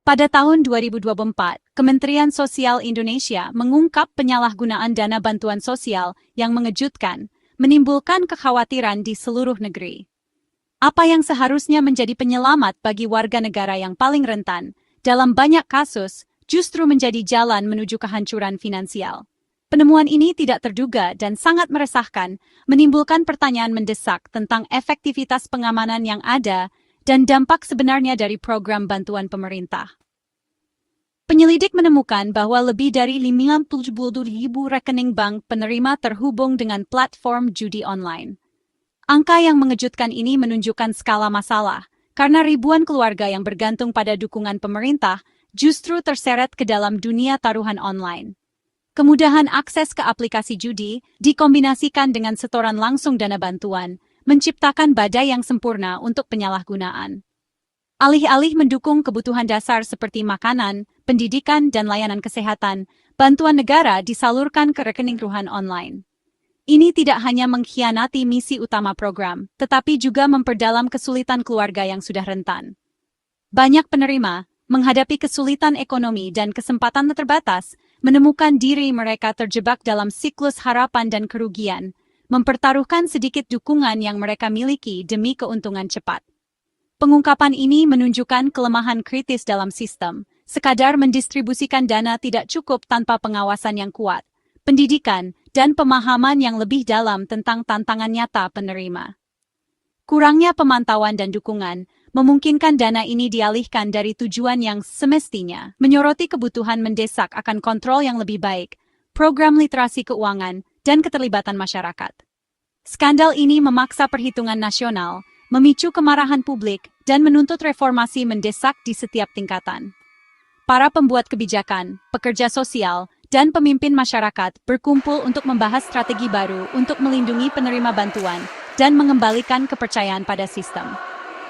Pada tahun 2024, Kementerian Sosial Indonesia mengungkap penyalahgunaan dana bantuan sosial yang mengejutkan, menimbulkan kekhawatiran di seluruh negeri. Apa yang seharusnya menjadi penyelamat bagi warga negara yang paling rentan, dalam banyak kasus, justru menjadi jalan menuju kehancuran finansial. Penemuan ini tidak terduga dan sangat meresahkan, menimbulkan pertanyaan mendesak tentang efektivitas pengamanan yang ada dan dampak sebenarnya dari program bantuan pemerintah. Penyelidik menemukan bahwa lebih dari 50.000 rekening bank penerima terhubung dengan platform judi online. Angka yang mengejutkan ini menunjukkan skala masalah, karena ribuan keluarga yang bergantung pada dukungan pemerintah justru terseret ke dalam dunia taruhan online. Kemudahan akses ke aplikasi judi dikombinasikan dengan setoran langsung dana bantuan, menciptakan badai yang sempurna untuk penyalahgunaan. Alih-alih mendukung kebutuhan dasar seperti makanan, pendidikan, dan layanan kesehatan, bantuan negara disalurkan ke rekening taruhan online. Ini tidak hanya mengkhianati misi utama program, tetapi juga memperdalam kesulitan keluarga yang sudah rentan. Banyak penerima, menghadapi kesulitan ekonomi dan kesempatan terbatas, menemukan diri mereka terjebak dalam siklus harapan dan kerugian, mempertaruhkan sedikit dukungan yang mereka miliki demi keuntungan cepat. Pengungkapan ini menunjukkan kelemahan kritis dalam sistem, sekadar mendistribusikan dana tidak cukup tanpa pengawasan yang kuat, pendidikan, dan pemahaman yang lebih dalam tentang tantangan nyata penerima. Kurangnya pemantauan dan dukungan memungkinkan dana ini dialihkan dari tujuan yang semestinya, menyoroti kebutuhan mendesak akan kontrol yang lebih baik, program literasi keuangan, dan keterlibatan masyarakat. Skandal ini memaksa perhitungan nasional, memicu kemarahan publik, dan menuntut reformasi mendesak di setiap tingkatan. Para pembuat kebijakan, pekerja sosial, dan pemimpin masyarakat berkumpul untuk membahas strategi baru untuk melindungi penerima bantuan dan mengembalikan kepercayaan pada sistem.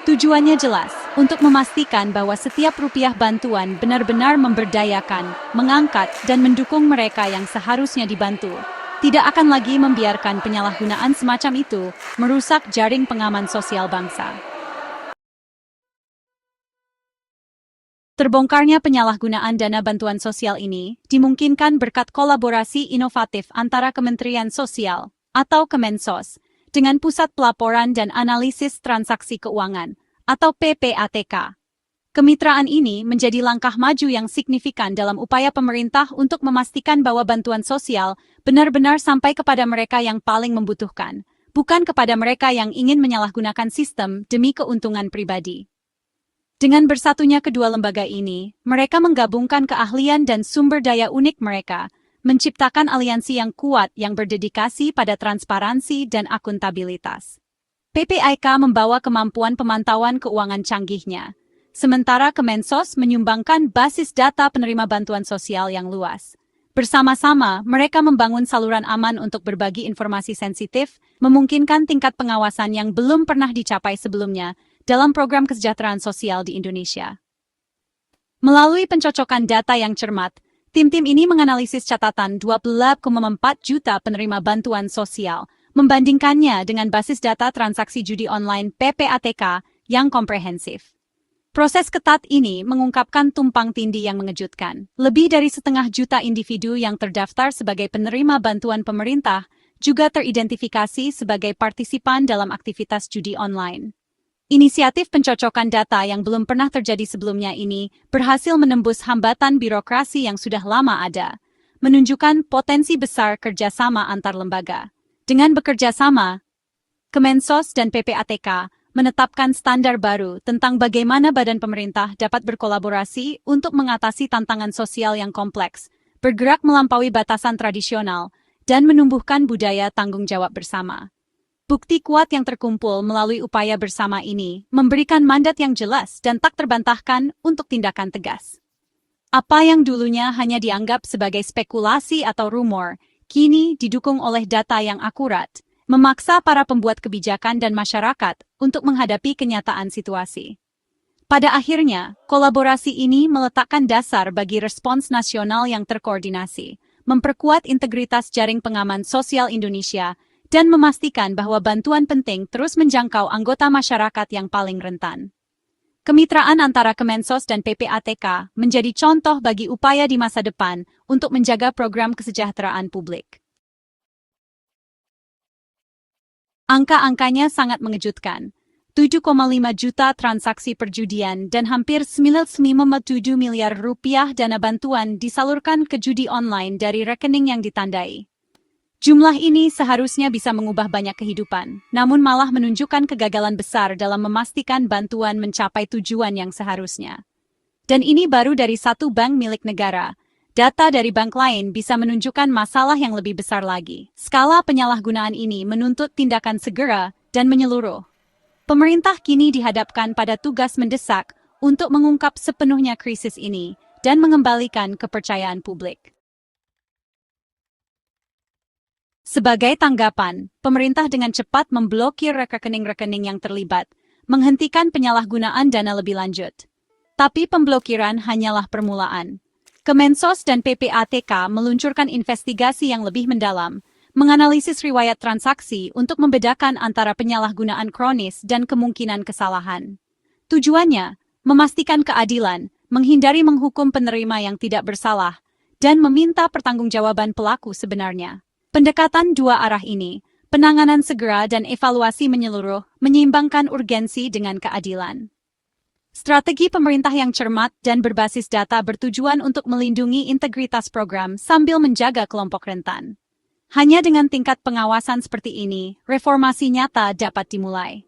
Tujuannya jelas, untuk memastikan bahwa setiap rupiah bantuan benar-benar memberdayakan, mengangkat, dan mendukung mereka yang seharusnya dibantu. Tidak akan lagi membiarkan penyalahgunaan semacam itu merusak jaring pengaman sosial bangsa. Terbongkarnya penyalahgunaan dana bantuan sosial ini dimungkinkan berkat kolaborasi inovatif antara Kementerian Sosial atau Kemensos dengan Pusat Pelaporan dan Analisis Transaksi Keuangan atau PPATK. Kemitraan ini menjadi langkah maju yang signifikan dalam upaya pemerintah untuk memastikan bahwa bantuan sosial benar-benar sampai kepada mereka yang paling membutuhkan, bukan kepada mereka yang ingin menyalahgunakan sistem demi keuntungan pribadi. Dengan bersatunya kedua lembaga ini, mereka menggabungkan keahlian dan sumber daya unik mereka, menciptakan aliansi yang kuat yang berdedikasi pada transparansi dan akuntabilitas. PPATK membawa kemampuan pemantauan keuangan canggihnya, sementara Kemensos menyumbangkan basis data penerima bantuan sosial yang luas. Bersama-sama, mereka membangun saluran aman untuk berbagi informasi sensitif, memungkinkan tingkat pengawasan yang belum pernah dicapai sebelumnya dalam program kesejahteraan sosial di Indonesia. Melalui pencocokan data yang cermat, tim-tim ini menganalisis catatan 12,4 juta penerima bantuan sosial, membandingkannya dengan basis data transaksi judi online PPATK yang komprehensif. Proses ketat ini mengungkapkan tumpang tindih yang mengejutkan. Lebih dari 1,5 juta individu yang terdaftar sebagai penerima bantuan pemerintah juga teridentifikasi sebagai partisipan dalam aktivitas judi online. Inisiatif pencocokan data yang belum pernah terjadi sebelumnya ini berhasil menembus hambatan birokrasi yang sudah lama ada, menunjukkan potensi besar kerjasama antar lembaga. Dengan bekerja sama, Kemensos dan PPATK menetapkan standar baru tentang bagaimana badan pemerintah dapat berkolaborasi untuk mengatasi tantangan sosial yang kompleks, bergerak melampaui batasan tradisional, dan menumbuhkan budaya tanggung jawab bersama. Bukti kuat yang terkumpul melalui upaya bersama ini memberikan mandat yang jelas dan tak terbantahkan untuk tindakan tegas. Apa yang dulunya hanya dianggap sebagai spekulasi atau rumor, kini didukung oleh data yang akurat, memaksa para pembuat kebijakan dan masyarakat untuk menghadapi kenyataan situasi. Pada akhirnya, kolaborasi ini meletakkan dasar bagi respons nasional yang terkoordinasi, memperkuat integritas jaring pengaman sosial Indonesia, dan memastikan bahwa bantuan penting terus menjangkau anggota masyarakat yang paling rentan. Kemitraan antara Kemensos dan PPATK menjadi contoh bagi upaya di masa depan untuk menjaga program kesejahteraan publik. Angka-angkanya sangat mengejutkan. 7,5 juta transaksi perjudian dan hampir 9,7 miliar rupiah dana bantuan disalurkan ke judi online dari rekening yang ditandai. Jumlah ini seharusnya bisa mengubah banyak kehidupan, namun malah menunjukkan kegagalan besar dalam memastikan bantuan mencapai tujuan yang seharusnya. Dan ini baru dari satu bank milik negara. Data dari bank lain bisa menunjukkan masalah yang lebih besar lagi. Skala penyalahgunaan ini menuntut tindakan segera dan menyeluruh. Pemerintah kini dihadapkan pada tugas mendesak untuk mengungkap sepenuhnya krisis ini dan mengembalikan kepercayaan publik. Sebagai tanggapan, pemerintah dengan cepat memblokir rekening-rekening yang terlibat, menghentikan penyalahgunaan dana lebih lanjut. Tapi pemblokiran hanyalah permulaan. Kemensos dan PPATK meluncurkan investigasi yang lebih mendalam, menganalisis riwayat transaksi untuk membedakan antara penyalahgunaan kronis dan kemungkinan kesalahan. Tujuannya, memastikan keadilan, menghindari menghukum penerima yang tidak bersalah, dan meminta pertanggungjawaban pelaku sebenarnya. Pendekatan dua arah ini, penanganan segera dan evaluasi menyeluruh, menyeimbangkan urgensi dengan keadilan. Strategi pemerintah yang cermat dan berbasis data bertujuan untuk melindungi integritas program sambil menjaga kelompok rentan. Hanya dengan tingkat pengawasan seperti ini, reformasi nyata dapat dimulai.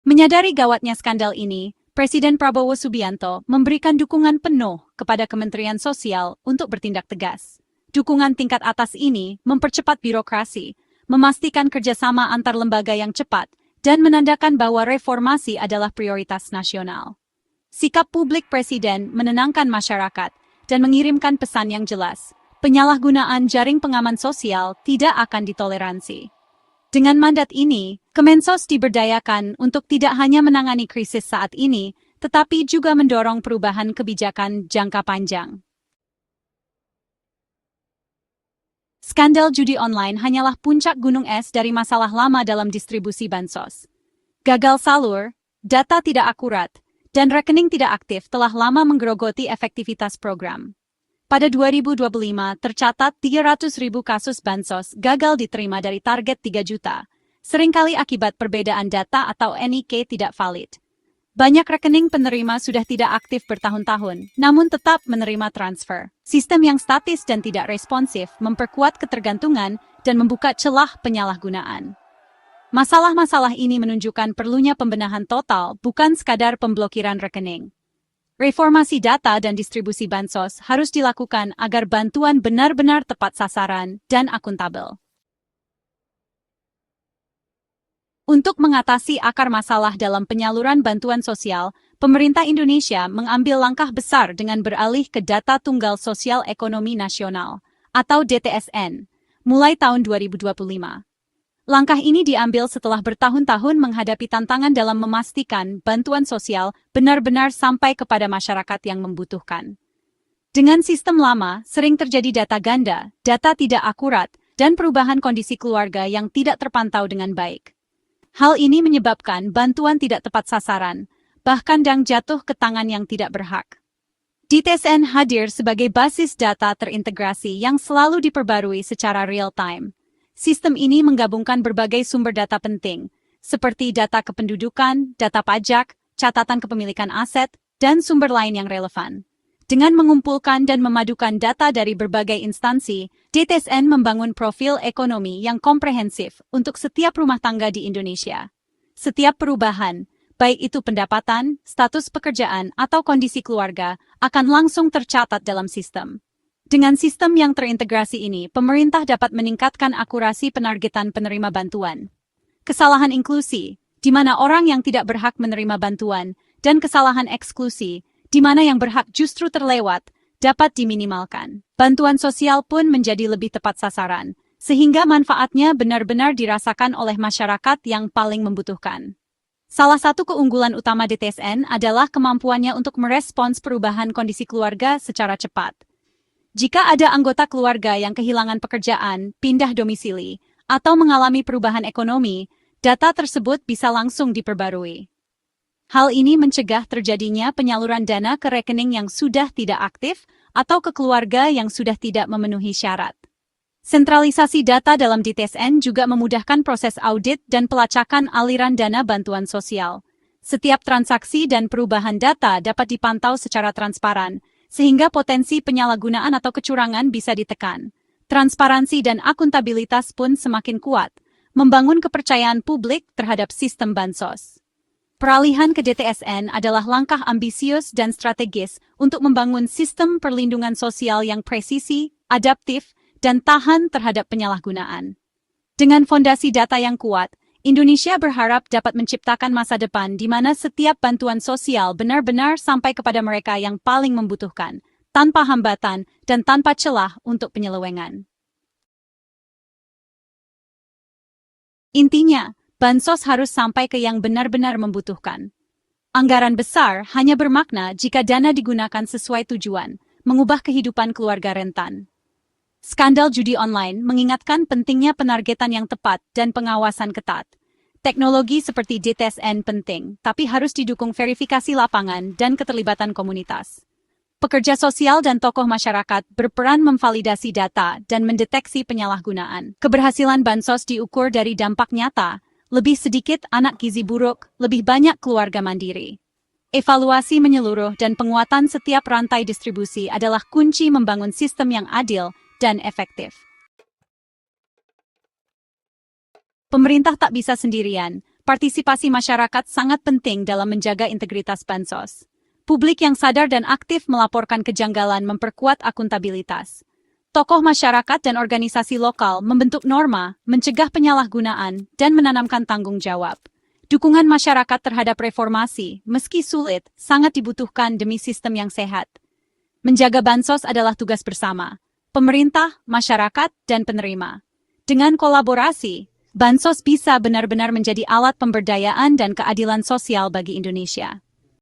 Menyadari gawatnya skandal ini, Presiden Prabowo Subianto memberikan dukungan penuh kepada Kementerian Sosial untuk bertindak tegas. Dukungan tingkat atas ini mempercepat birokrasi, memastikan kerjasama antar lembaga yang cepat, dan menandakan bahwa reformasi adalah prioritas nasional. Sikap publik Presiden menenangkan masyarakat dan mengirimkan pesan yang jelas, penyalahgunaan jaring pengaman sosial tidak akan ditoleransi. Dengan mandat ini, Kemensos diberdayakan untuk tidak hanya menangani krisis saat ini, tetapi juga mendorong perubahan kebijakan jangka panjang. Skandal judi online hanyalah puncak gunung es dari masalah lama dalam distribusi bansos. Gagal salur, data tidak akurat, dan rekening tidak aktif telah lama menggerogoti efektivitas program. Pada 2025, tercatat 300.000 kasus bansos gagal diterima dari target 3 juta, seringkali akibat perbedaan data atau NIK tidak valid. Banyak rekening penerima sudah tidak aktif bertahun-tahun, namun tetap menerima transfer. Sistem yang statis dan tidak responsif memperkuat ketergantungan dan membuka celah penyalahgunaan. Masalah-masalah ini menunjukkan perlunya pembenahan total, bukan sekadar pemblokiran rekening. Reformasi data dan distribusi bansos harus dilakukan agar bantuan benar-benar tepat sasaran dan akuntabel. Untuk mengatasi akar masalah dalam penyaluran bantuan sosial, pemerintah Indonesia mengambil langkah besar dengan beralih ke Data Tunggal Sosial Ekonomi Nasional, atau DTSN, mulai tahun 2025. Langkah ini diambil setelah bertahun-tahun menghadapi tantangan dalam memastikan bantuan sosial benar-benar sampai kepada masyarakat yang membutuhkan. Dengan sistem lama, sering terjadi data ganda, data tidak akurat, dan perubahan kondisi keluarga yang tidak terpantau dengan baik. Hal ini menyebabkan bantuan tidak tepat sasaran, bahkan kadang jatuh ke tangan yang tidak berhak. DTSN hadir sebagai basis data terintegrasi yang selalu diperbarui secara real-time. Sistem ini menggabungkan berbagai sumber data penting, seperti data kependudukan, data pajak, catatan kepemilikan aset, dan sumber lain yang relevan. Dengan mengumpulkan dan memadukan data dari berbagai instansi, DTSN membangun profil ekonomi yang komprehensif untuk setiap rumah tangga di Indonesia. Setiap perubahan, baik itu pendapatan, status pekerjaan, atau kondisi keluarga, akan langsung tercatat dalam sistem. Dengan sistem yang terintegrasi ini, pemerintah dapat meningkatkan akurasi penargetan penerima bantuan. Kesalahan inklusi, di mana orang yang tidak berhak menerima bantuan, dan kesalahan eksklusi, di mana yang berhak justru terlewat, dapat diminimalkan. Bantuan sosial pun menjadi lebih tepat sasaran, sehingga manfaatnya benar-benar dirasakan oleh masyarakat yang paling membutuhkan. Salah satu keunggulan utama DTSN adalah kemampuannya untuk merespons perubahan kondisi keluarga secara cepat. Jika ada anggota keluarga yang kehilangan pekerjaan, pindah domisili, atau mengalami perubahan ekonomi, data tersebut bisa langsung diperbarui. Hal ini mencegah terjadinya penyaluran dana ke rekening yang sudah tidak aktif atau ke keluarga yang sudah tidak memenuhi syarat. Sentralisasi data dalam DTSN juga memudahkan proses audit dan pelacakan aliran dana bantuan sosial. Setiap transaksi dan perubahan data dapat dipantau secara transparan, sehingga potensi penyalahgunaan atau kecurangan bisa ditekan. Transparansi dan akuntabilitas pun semakin kuat, membangun kepercayaan publik terhadap sistem bansos. Peralihan ke DTSN adalah langkah ambisius dan strategis untuk membangun sistem perlindungan sosial yang presisi, adaptif, dan tahan terhadap penyalahgunaan. Dengan fondasi data yang kuat, Indonesia berharap dapat menciptakan masa depan di mana setiap bantuan sosial benar-benar sampai kepada mereka yang paling membutuhkan, tanpa hambatan dan tanpa celah untuk penyelewengan. Intinya, bansos harus sampai ke yang benar-benar membutuhkan. Anggaran besar hanya bermakna jika dana digunakan sesuai tujuan, mengubah kehidupan keluarga rentan. Skandal judi online mengingatkan pentingnya penargetan yang tepat dan pengawasan ketat. Teknologi seperti DTSN penting, tapi harus didukung verifikasi lapangan dan keterlibatan komunitas. Pekerja sosial dan tokoh masyarakat berperan memvalidasi data dan mendeteksi penyalahgunaan. Keberhasilan bansos diukur dari dampak nyata, lebih sedikit anak gizi buruk, lebih banyak keluarga mandiri. Evaluasi menyeluruh dan penguatan setiap rantai distribusi adalah kunci membangun sistem yang adil dan efektif. Pemerintah tak bisa sendirian, partisipasi masyarakat sangat penting dalam menjaga integritas bansos. Publik yang sadar dan aktif melaporkan kejanggalan memperkuat akuntabilitas. Tokoh masyarakat dan organisasi lokal membentuk norma, mencegah penyalahgunaan, dan menanamkan tanggung jawab. Dukungan masyarakat terhadap reformasi, meski sulit, sangat dibutuhkan demi sistem yang sehat. Menjaga bansos adalah tugas bersama pemerintah, masyarakat, dan penerima. Dengan kolaborasi, bansos bisa benar-benar menjadi alat pemberdayaan dan keadilan sosial bagi Indonesia.